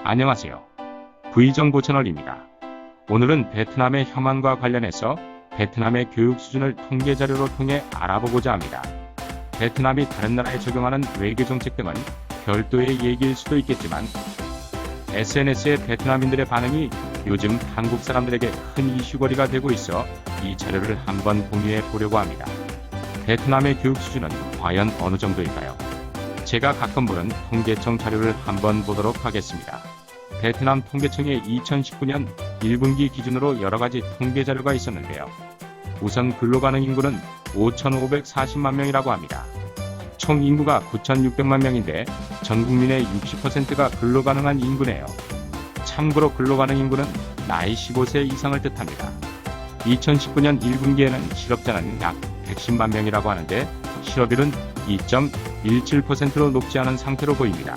안녕하세요. V정보 채널입니다. 오늘은 베트남의 혐한과 관련해서 베트남의 교육 수준을 통계 자료로 통해 알아보고자 합니다. 베트남이 다른 나라에 적용하는 외교 정책 등은 별도의 얘기일 수도 있겠지만 SNS의 베트남인들의 반응이 요즘 한국 사람들에게 큰 이슈거리가 되고 있어 이 자료를 한번 공유해 보려고 합니다. 베트남의 교육 수준은 과연 어느 정도일까요? 제가 가끔 보는 통계청 자료를 한번 보도록 하겠습니다. 베트남 통계청의 2019년 1분기 기준으로 여러가지 통계 자료가 있었는데요. 우선 근로가능 인구는 5,540만 명이라고 합니다. 총 인구가 9,600만 명인데 전 국민의 60%가 근로가능한 인구네요. 참고로 근로가능 인구는 나이 15세 이상을 뜻합니다. 2019년 1분기에는 실업자는 약 110만 명이라고 하는데 실업률은 2.17%로 높지 않은 상태로 보입니다.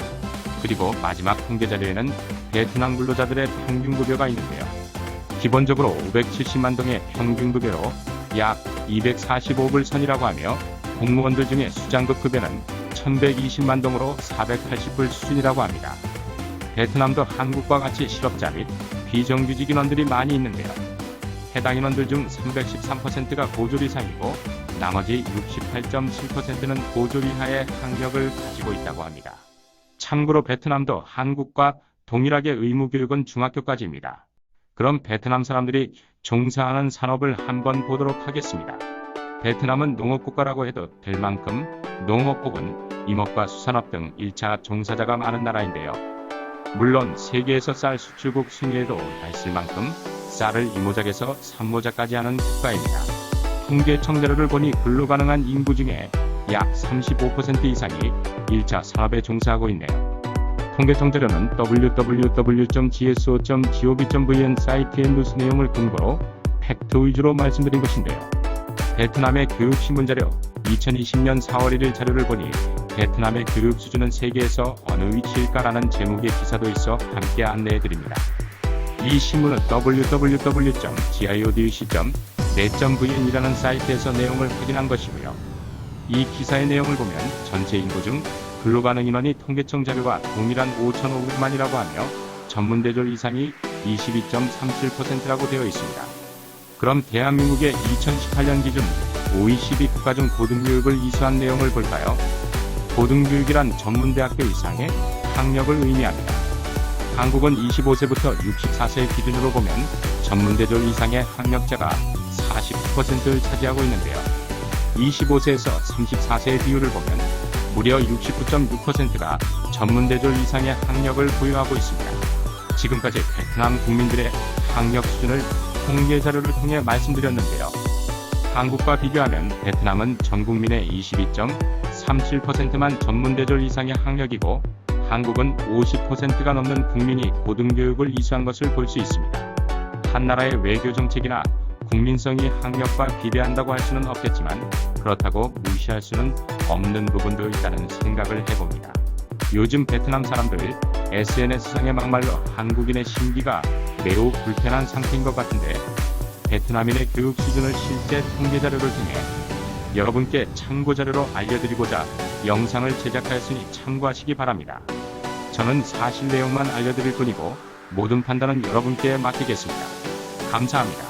그리고 마지막 통계 자료에는 베트남 근로자들의 평균급여가 있는데요. 기본적으로 570만 동의 평균급여로 약 245불 선이라고 하며 공무원들 중에 수장급 급여는 1120만 동으로 480불 수준이라고 합니다. 베트남도 한국과 같이 실업자 및 비정규직 인원들이 많이 있는데요. 해당 인원들 중 313%가 고졸 이상이고 나머지 68.7%는 고졸 이하의 학력을 가지고 있다고 합니다. 참고로 베트남도 한국과 동일하게 의무교육은 중학교까지입니다. 그럼 베트남 사람들이 종사하는 산업을 한번 보도록 하겠습니다. 베트남은 농업국가라고 해도 될 만큼 농업 혹은 임업과 수산업 등 1차 종사자가 많은 나라인데요. 물론 세계에서 쌀 수출국 순위에도 올라있을 만큼 쌀을 2모작에서 3모작까지 하는 국가입니다. 통계청 자료를 보니 근로가능한 인구 중에 약 35% 이상이 1차 산업에 종사하고 있네요. 통계청 자료는 www.gso.gov.vn 사이트의 뉴스 내용을 근거로 팩트 위주로 말씀드린 것인데요. 베트남의 교육신문 자료 2020년 4월 1일 자료를 보니 베트남의 교육 수준은 세계에서 어느 위치일까라는 제목의 기사도 있어 함께 안내해드립니다. 이 신문은 www.giodc.net.vn이라는 사이트에서 내용을 확인한 것이고요. 이 기사의 내용을 보면 전체 인구 중 근로가능 인원이 통계청 자료와 동일한 5,500만이라고 하며 전문대졸 이상이 22.37%라고 되어 있습니다. 그럼 대한민국의 2018년 기준 OECD 국가 중 고등교육을 이수한 내용을 볼까요? 고등교육이란 전문대학교 이상의 학력을 의미합니다. 한국은 25세부터 64세 기준으로 보면 전문대졸 이상의 학력자가 49%를 차지하고 있는데요. 25세에서 34세의 비율을 보면 무려 69.6%가 전문대졸 이상의 학력을 보유하고 있습니다. 지금까지 베트남 국민들의 학력 수준을 통계 자료를 통해 말씀드렸는데요. 한국과 비교하면 베트남은 전 국민의 22.37%만 전문대졸 이상의 학력이고 한국은 50%가 넘는 국민이 고등교육을 이수한 것을 볼 수 있습니다. 한 나라의 외교 정책이나 국민성이 학력과 비례한다고 할 수는 없겠지만 그렇다고 무시할 수는 없는 부분도 있다는 생각을 해봅니다. 요즘 베트남 사람들 SNS상의 막말로 한국인의 심기가 매우 불편한 상태인 것 같은데 베트남인의 교육 수준을 실제 통계 자료를 통해 여러분께 참고 자료로 알려드리고자 영상을 제작하였으니 참고하시기 바랍니다. 저는 사실 내용만 알려드릴 뿐이고 모든 판단은 여러분께 맡기겠습니다. 감사합니다.